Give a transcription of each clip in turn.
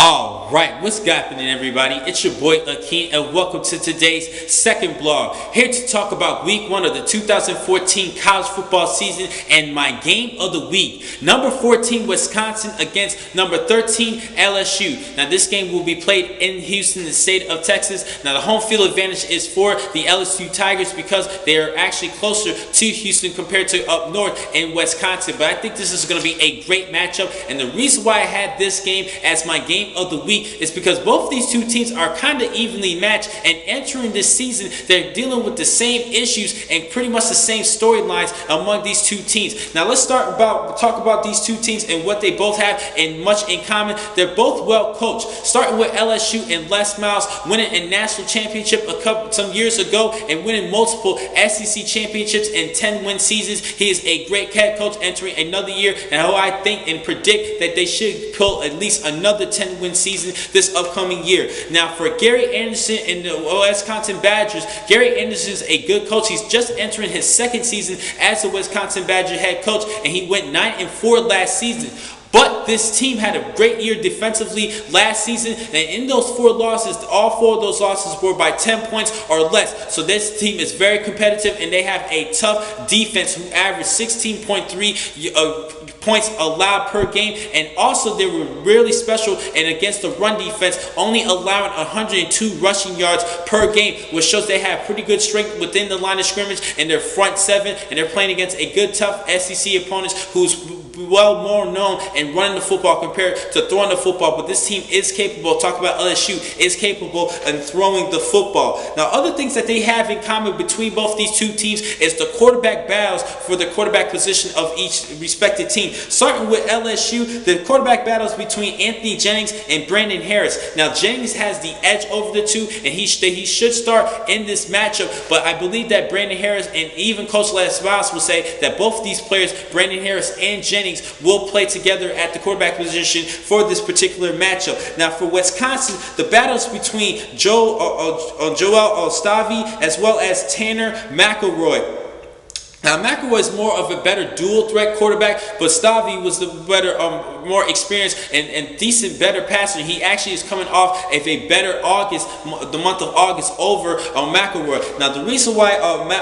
Alright, what's happening everybody? It's your boy Akeem and welcome to today's second blog. Here to talk about week 1 of the 2014 college football season and my game of the week. Number 14 Wisconsin against number 13 LSU. Now this game will be played in Houston, the state of Texas. Now the home field advantage is for the LSU Tigers because they are actually closer to Houston compared to up north in Wisconsin. But I think this is going to be a great matchup, and the reason why I had this game as my game of the week is because both these two teams are kind of evenly matched, and entering this season they're dealing with the same issues and pretty much the same storylines among these two teams. Now let's talk about these two teams and what they both have and much in common. They're both well coached, starting with LSU and Les Miles winning a national championship some years ago and winning multiple SEC championships in 10-win seasons. He is a great head coach entering another year, and how I think and predict that they should pull at least another 10-win season this upcoming year. Now for Gary Anderson and the Wisconsin Badgers, Gary Anderson is a good coach. He's just entering his second season as a Wisconsin Badger head coach, and he went 9-4 last season. But this team had a great year defensively last season, and in those 4 losses, all 4 of those losses were by 10 points or less. So this team is very competitive, and they have a tough defense who averaged 16.3 points allowed per game, and also they were really special and against the run defense, only allowing 102 rushing yards per game, which shows they have pretty good strength within the line of scrimmage in their front 7, and they're playing against a good tough SEC opponents who's well more known in running the football compared to throwing the football. But this team is capable, talk about LSU, is capable in throwing the football. Now other things that they have in common between both these two teams is the quarterback battles for the quarterback position of each respective team. Starting with LSU, the quarterback battles between Anthony Jennings and Brandon Harris. Now Jennings has the edge over the two, and he should start in this matchup, but I believe that Brandon Harris and even Coach Les Miles will say that both these players, Brandon Harris and Jennings, will play together at the quarterback position for this particular matchup. Now for Wisconsin, the battles between Joel Ostavi as well as Tanner McElroy. Now McElroy is more of a better dual threat quarterback, but Stavi was the better, more experienced and decent, better passer. He actually is coming off of a better August, the month of August, over McElroy. Now the reason why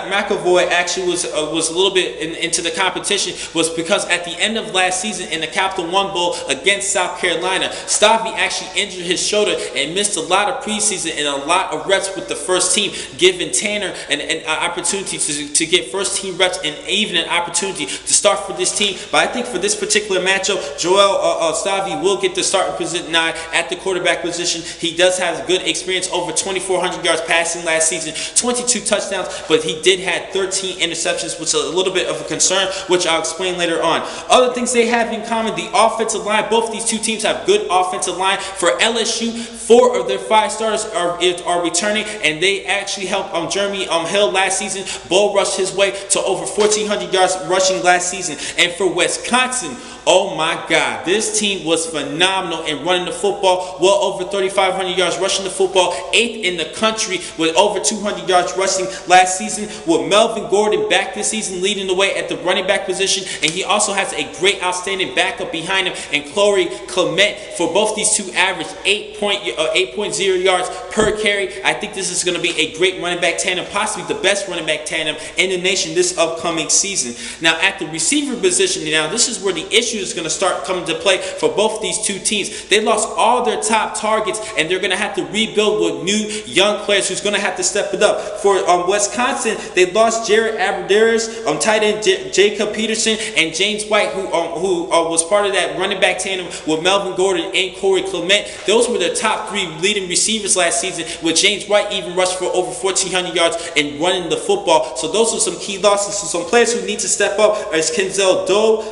McElroy actually was a little bit into the competition was because at the end of last season in the Capital One Bowl against South Carolina, Stavi actually injured his shoulder and missed a lot of preseason and a lot of reps with the first team, giving Tanner an opportunity to get first team reps and even an opportunity to start for this team. But I think for this particular matchup, Joel Stavi will get the starting position at the quarterback position. He does have good experience, over 2,400 yards passing last season, 22 touchdowns, but he did have 13 interceptions, which is a little bit of a concern, which I'll explain later on. Other things they have in common, the offensive line. Both these two teams have good offensive line. For LSU, 4 of their 5 starters are returning, and they actually helped Jeremy Hill last season bull rush his way to over 1,400 yards rushing last season. And for Wisconsin, oh my God, this team was phenomenal in running the football, well over 3,500 yards rushing the football, 8th in the country with over 200 yards rushing last season, with Melvin Gordon back this season leading the way at the running back position, and he also has a great outstanding backup behind him and Corey Clement. For both these two average 8.0 yards per carry. I think this is going to be a great running back tandem, possibly the best running back tandem in the nation this upcoming season. Now at the receiver position, now this is where the issue is going to start coming to play for both these two teams. They lost all their top targets, and they're going to have to rebuild with new young players who's going to have to step it up. For Wisconsin, they lost Jared Aberdarius, tight end Jacob Peterson, and James White, who was part of that running back tandem with Melvin Gordon and Corey Clement. Those were the top 3 leading receivers last season, with James White even rushed for over 1,400 yards and running the football. So those are some key losses. So some players who need to step up is Kenzel Doe,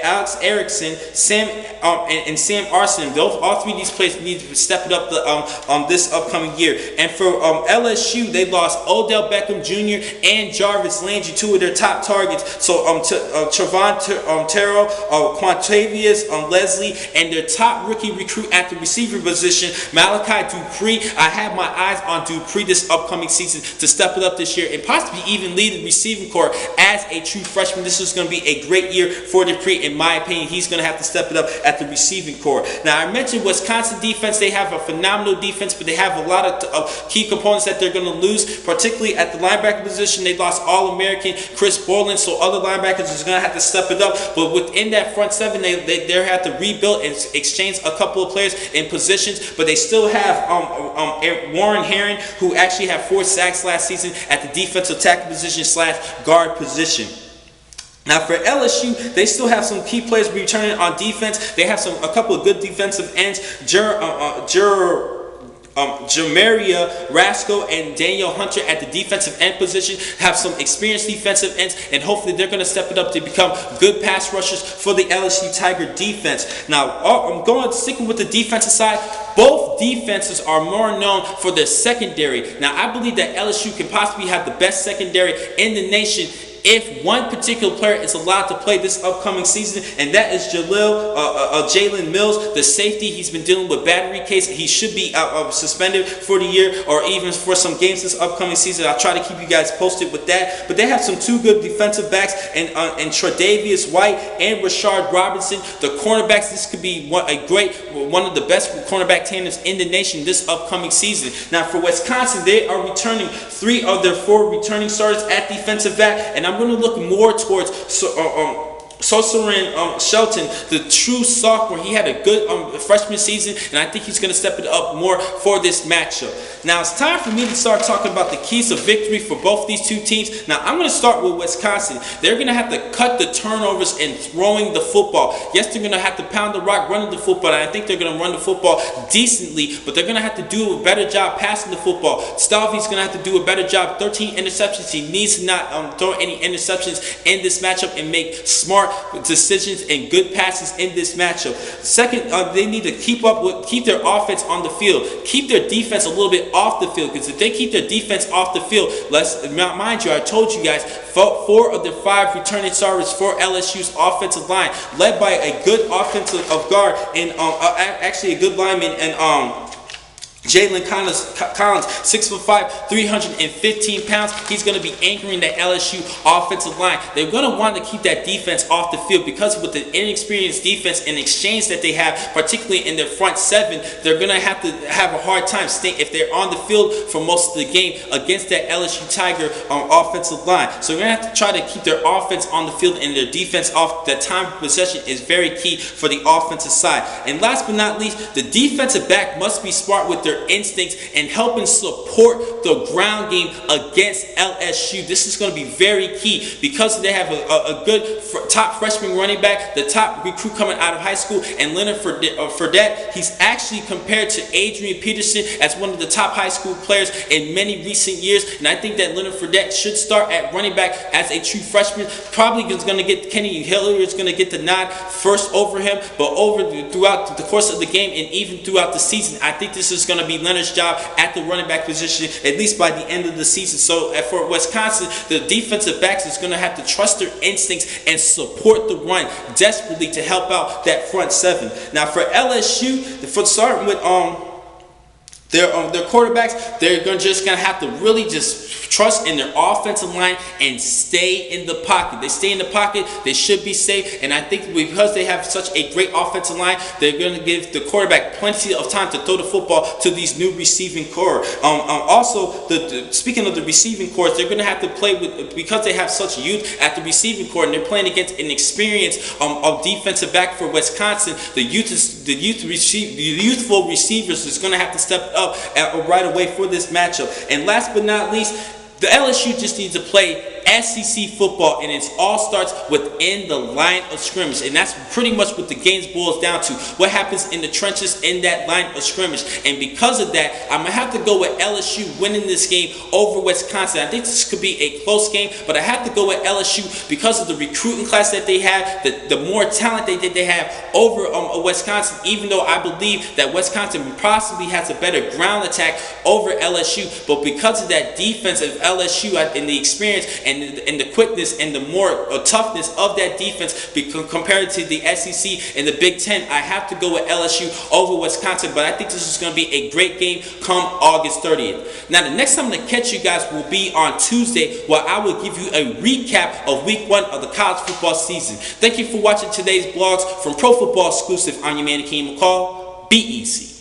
Alex Erickson, Sam Arson. All 3 of these players need to step it up this upcoming year. And for LSU, they lost Odell Beckham Jr. and Jarvis Landry, 2 of their top targets. So Trevon Terrell, Quantavius Leslie, and their top rookie recruit at the receiver position, Malachi Dupree. I have my eyes on Dupree this upcoming season to step it up this year and possibly possibly even lead the receiving corps as a true freshman. This is going to be a great year for Dupree. In my opinion, he's going to have to step it up at the receiving corps. Now, I mentioned Wisconsin defense. They have a phenomenal defense, but they have a lot of key components that they're going to lose, particularly at the linebacker position. They lost All-American Chris Borland, so other linebackers is going to have to step it up. But within that front seven, they have to rebuild and exchange a couple of players in positions, but they still have Warren Herring, who actually had 4 sacks last season at the defensive tackle position / guard position. Now for LSU, they still have some key players returning on defense. They have a couple of good defensive ends. Jamaria Rasco and Daniel Hunter at the defensive end position have some experienced defensive ends, and hopefully they're going to step it up to become good pass rushers for the LSU Tiger defense. Now, I'm sticking with the defensive side. Both defenses are more known for their secondary. Now, I believe that LSU can possibly have the best secondary in the nation if one particular player is allowed to play this upcoming season, and that is Jalen Mills, the safety. He's been dealing with battery case. He should be suspended for the year or even for some games this upcoming season. I'll try to keep you guys posted with that. But they have some 2 good defensive backs, and Tre'Davious White and Rashard Robinson. The cornerbacks, this could be one of the best cornerback tandems in the nation this upcoming season. Now for Wisconsin, they are returning 3 of their 4 returning starters at defensive back, and I'm going to look more towards Sosarin Shelton, the true sophomore. He had a good freshman season, and I think he's going to step it up more for this matchup. Now it's time for me to start talking about the keys of victory for both these 2 teams. Now I'm going to start with Wisconsin. They're going to have to cut the turnovers and throwing the football. Yes, they're going to have to pound the rock running the football, and I think they're going to run the football decently, but they're going to have to do a better job passing the football. Stalvey's going to have to do a better job. 13 interceptions. He needs to not throw any interceptions in this matchup and make smart decisions and good passes in this matchup. Second, they need to keep their offense on the field, keep their defense a little bit off the field, because if they keep their defense off the field, mind you, I told you guys, 4 of the 5 returning starters for LSU's offensive line, led by a good offensive guard and actually a good lineman and Jalen Collins, 6'5", 315 pounds. He's going to be anchoring the LSU offensive line. They're going to want to keep that defense off the field, because with the inexperienced defense and exchange that they have, particularly in their front 7, they're going to have a hard time staying if they're on the field for most of the game against that LSU Tiger offensive line. So they're going to have to try to keep their offense on the field and their defense off. The time of possession is very key for the offensive side. And last but not least, the defensive back must be smart with their instincts and helping support the ground game against LSU. This is going to be very key, because they have a good top freshman running back, the top recruit coming out of high school, and Leonard Fournette. He's actually compared to Adrian Peterson as one of the top high school players in many recent years, and I think that Leonard Fournette should start at running back as a true freshman. Probably is going to get Kenny Hilliard is going to get the nod first over him, but throughout the course of the game and even throughout the season, I think this is going to be Leonard's job at the running back position, at least by the end of the season. So for Wisconsin, the defensive backs is going to have to trust their instincts and support the run desperately to help out that front 7. Now for LSU, starting with their quarterbacks, they're just going to have to really just trust in their offensive line and stay in the pocket. They stay in the pocket, they should be safe, and I think because they have such a great offensive line, they're going to give the quarterback plenty of time to throw the football to these new receiving corps. Also, speaking of the receiving corps, they're going to have to play with, because they have such youth at the receiving corps, and they're playing against an experienced of defensive back for Wisconsin. The youthful receivers is going to have to step up right away for this matchup. And last but not least, the LSU just needs to play SEC football, and it all starts within the line of scrimmage, and that's pretty much what the game boils down to. What happens in the trenches in that line of scrimmage, and because of that, I'm gonna have to go with LSU winning this game over Wisconsin. I think this could be a close game, but I have to go with LSU because of the recruiting class that they have, the more talent they have over Wisconsin. Even though I believe that Wisconsin possibly has a better ground attack over LSU, but because of that defense of LSU and the experience and the quickness and the more toughness of that defense compared to the SEC and the Big Ten, I have to go with LSU over Wisconsin. But I think this is going to be a great game come August 30th. Now, the next time I'm going to catch you guys will be on Tuesday, where I will give you a recap of week 1 of the college football season. Thank you for watching today's blogs from Pro Football Exclusive. I'm your man, Akeem McCall. Be easy.